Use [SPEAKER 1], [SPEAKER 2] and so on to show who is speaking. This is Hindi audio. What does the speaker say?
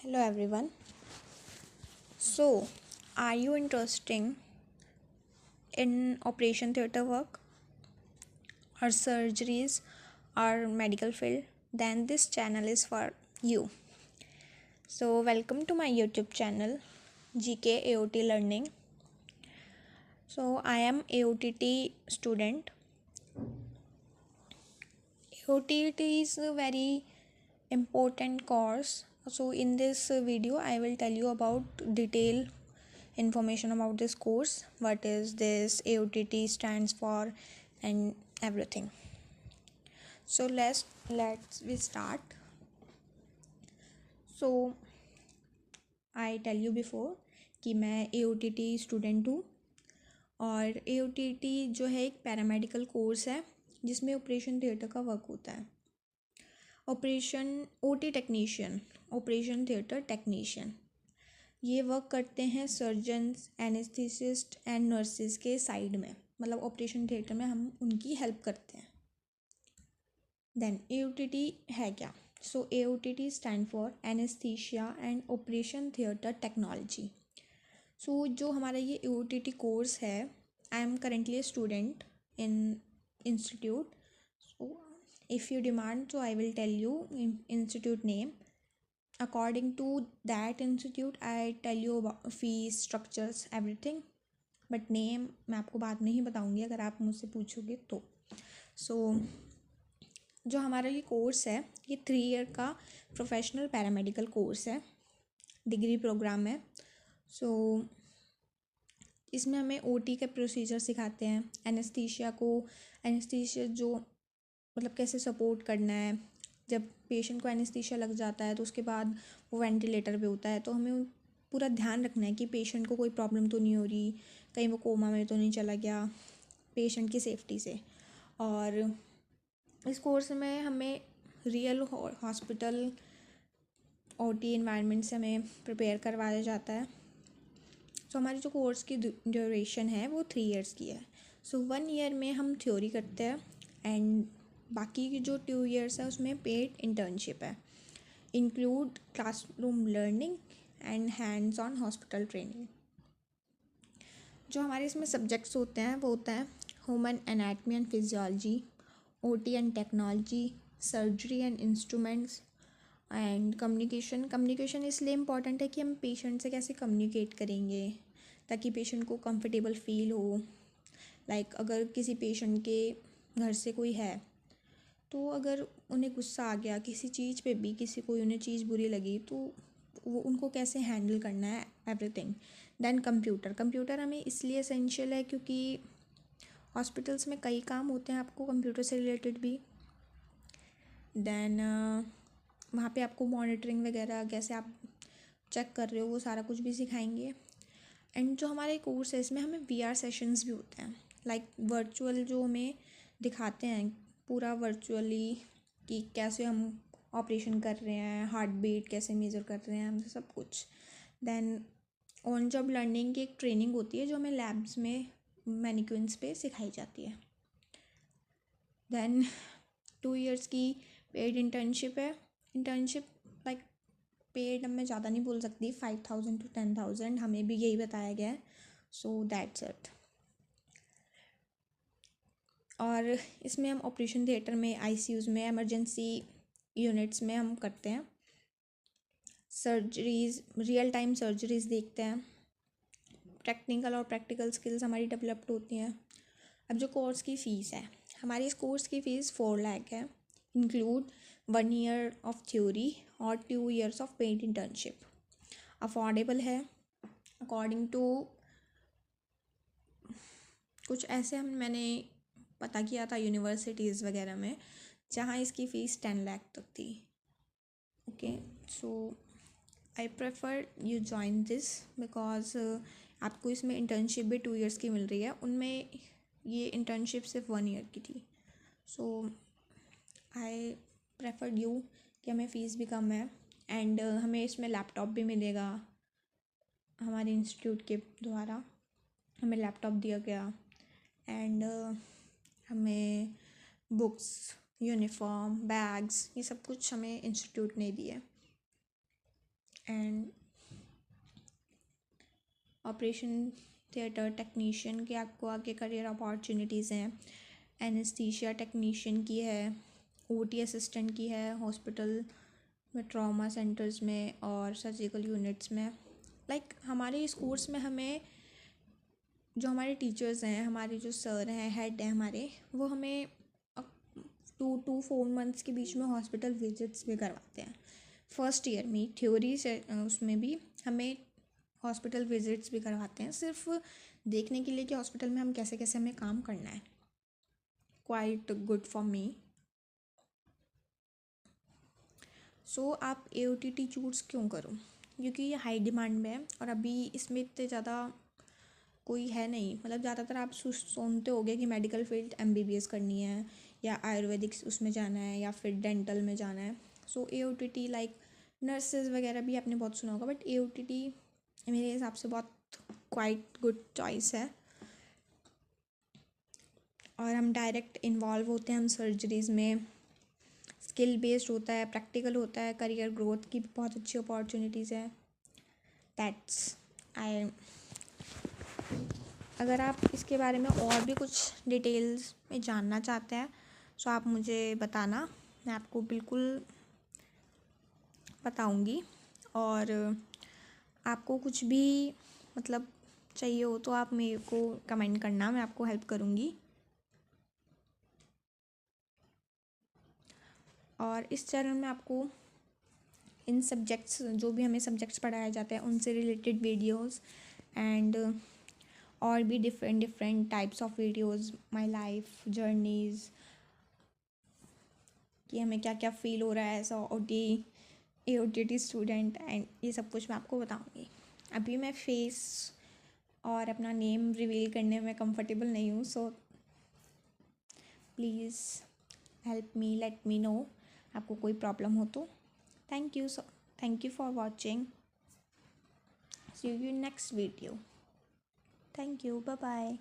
[SPEAKER 1] Hello everyone. So, are you interested in operation theater work or surgeries or medical field? Then this channel is for you. So, welcome to my YouTube channel GK AOT Learning. So, I am AOTT student. AOTT is a very important course. So, in this video, I will tell you about detail information about this course, what is this AOTT stands for, and everything. So let's we start. So I tell you before कि मैं AOTT स्टूडेंट हूँ और AOTT जो है एक पैरामेडिकल कोर्स है जिसमें ऑपरेशन थिएटर का वर्क होता है। Operation OT technician, operation theatre technician, ये वर्क करते हैं सर्जन्स, एनेस्थीसिस्ट एंड नर्सिस के साइड में, मतलब ऑपरेशन थिएटर में हम उनकी हेल्प करते हैं। देन AOTT है क्या? So AOTT stand for anaesthesia and operation theatre technology. So जो हमारा ये AOTT कोर्स है, I am currently a student in institute. So if you demand, so I will tell you institute name. According to that institute, I tell you about fees, structures, everything. But name मैं आपको बाद में ही बताऊँगी अगर आप मुझसे पूछोगे तो. सो जो हमारा ये कोर्स है, ये 3 ईयर का प्रोफेशनल पैरामेडिकल कोर्स है, डिग्री प्रोग्राम है. सो इसमें हमें OT के प्रोसीजर सिखाते हैं, एनेस्थीसिया जो मतलब कैसे सपोर्ट करना है. जब पेशेंट को एनेस्थीसिया लग जाता है तो उसके बाद वो वेंटिलेटर पे होता है, तो हमें पूरा ध्यान रखना है कि पेशेंट को कोई प्रॉब्लम तो नहीं हो रही, कहीं वो कोमा में तो नहीं चला गया, पेशेंट की सेफ्टी से. और इस कोर्स में हमें रियल हॉस्पिटल OT इन्वायरमेंट से हमें प्रिपेयर करवाया जाता है. सो हमारी जो कोर्स की ड्यूरेशन है वो 3 ईयर्स की है. सो 1 ईयर में हम थ्योरी करते हैं एंड बाकी की जो 2 ईयर्स है उसमें पेड इंटर्नशिप है, include classroom learning and hands on hospital training. जो हमारे इसमें सब्जेक्ट्स होते हैं वो होता है human anatomy and physiology, OT and technology, surgery and instruments and communication. Communication इसलिए इम्पॉर्टेंट है कि हम पेशेंट से कैसे कम्युनिकेट करेंगे ताकि पेशेंट को कंफर्टेबल फील हो. लाइक अगर किसी पेशेंट के घर से कोई है तो अगर उन्हें गुस्सा आ गया किसी चीज़ पे भी, किसी को उन्हें चीज़ बुरी लगी, तो वो उनको कैसे हैंडल करना है, एवरीथिंग. देन कंप्यूटर हमें इसलिए एसेंशियल है क्योंकि हॉस्पिटल्स में कई काम होते हैं आपको कंप्यूटर से रिलेटेड भी. देन वहाँ पे आपको मॉनिटरिंग वगैरह कैसे आप चेक कर रहे हो वो सारा कुछ भी सिखाएंगे. एंड जो हमारे कोर्स है इसमें हमें VR सेशंस भी होते हैं, लाइक वर्चुअल जो हमें दिखाते हैं पूरा वर्चुअली कि कैसे हम ऑपरेशन कर रहे हैं, हार्ट बीट कैसे मेज़र कर रहे हैं, हम सब कुछ. देन ऑन जॉब लर्निंग की एक ट्रेनिंग होती है जो हमें लैब्स में मैनिक्विन्स पे सिखाई जाती है. देन 2 ईयर्स की पेड इंटर्नशिप है. इंटर्नशिप लाइक पेड मैं ज़्यादा नहीं बोल सकती, 5,000 to 10,000 हमें भी यही बताया गया है. So that's it. और इसमें हम ऑपरेशन थिएटर में, ICUs में, एमरजेंसी यूनिट्स में हम करते हैं सर्जरीज़, रियल टाइम सर्जरीज़ देखते हैं. टेक्निकल और प्रैक्टिकल स्किल्स हमारी डेवलप्ड होती हैं. अब जो कोर्स की फ़ीस है, हमारी इस कोर्स की फ़ीस 4 लाख है, इंक्लूड 1 ईयर ऑफ थ्योरी और 2 years of paid internship. Affordable है अकॉर्डिंग टू कुछ ऐसे मैंने पता किया था यूनिवर्सिटीज़ वगैरह में जहाँ इसकी फ़ीस 10 लाख तक थी. Okay, so I prefer you join this because आपको इसमें इंटर्नशिप भी 2 ईयर्स की मिल रही है, उनमें ये इंटर्नशिप सिर्फ 1 ईयर की थी. सो आई प्रेफर यू कि हमें फ़ीस भी कम है एंड हमें इसमें लैपटॉप भी मिलेगा. हमारे इंस्टीट्यूट के द्वारा हमें लैपटॉप दिया गया एंड हमें बुक्स, यूनिफॉर्म, बैग्स, ये सब कुछ हमें इंस्टीट्यूट ने दिए. एंड ऑपरेशन थिएटर टेक्नीशियन के आपको आगे करियर अपॉर्चुनिटीज़ हैं। एनेस्थीसिया टेक्नीशियन की है, ओटी असिस्टेंट की है हॉस्पिटल में, ट्रॉमा सेंटर्स में और सर्जिकल यूनिट्स में। हमारे इस कोर्स में हमें जो हमारे टीचर्स हैं, हमारे जो सर हैं, हेड हैं हमारे, वो हमें 2 to 4 मंथ्स के बीच में हॉस्पिटल विजिट्स भी करवाते हैं। फर्स्ट ईयर में थ्योरी से उसमें भी हमें हॉस्पिटल विजिट्स भी करवाते हैं, सिर्फ देखने के लिए कि हॉस्पिटल में हम कैसे कैसे हमें काम करना है। Quite good for me. So आप AOTT चूज़ क्यों करो? क्योंकि ये हाई डिमांड में है और अभी इसमें इतने ज़्यादा कोई है नहीं। ज़्यादातर आप सुनते होगे कि मेडिकल फील्ड MBBS करनी है या आयुर्वेदिक उसमें जाना है या फिर डेंटल में जाना है। सो AOTT नर्सेज वगैरह भी आपने बहुत सुना होगा, बट AOTT मेरे हिसाब से बहुत क्वाइट गुड चॉइस है। और हम डायरेक्ट इन्वॉल्व होते हैं हम सर्जरीज़ में। स्किल बेस्ड होता है, प्रैक्टिकल होता है, करियर ग्रोथ की भी बहुत अच्छी अपॉर्चुनिटीज़ है। That's I. अगर आप इसके बारे में और भी कुछ डिटेल्स में जानना चाहते हैं तो आप मुझे बताना, मैं आपको बिल्कुल बताऊंगी। और आपको कुछ भी चाहिए हो तो आप मेरे को कमेंट करना, मैं आपको हेल्प करूंगी। और इस चैनल में आपको इन सब्जेक्ट्स, जो भी हमें सब्जेक्ट्स पढ़ाए जाते हैं उनसे रिलेटेड वीडियोस एंड और भी different types of videos, my life journeys, कि हमें क्या क्या फ़ील हो रहा है एज AOTT स्टूडेंट, एंड ये सब कुछ मैं आपको बताऊंगी। अभी मैं फेस और अपना नेम रिवील करने में कंफर्टेबल नहीं हूँ, so please help me, let me know आपको कोई प्रॉब्लम हो तो। Thank you for watching. See you next video. Thank you, bye bye.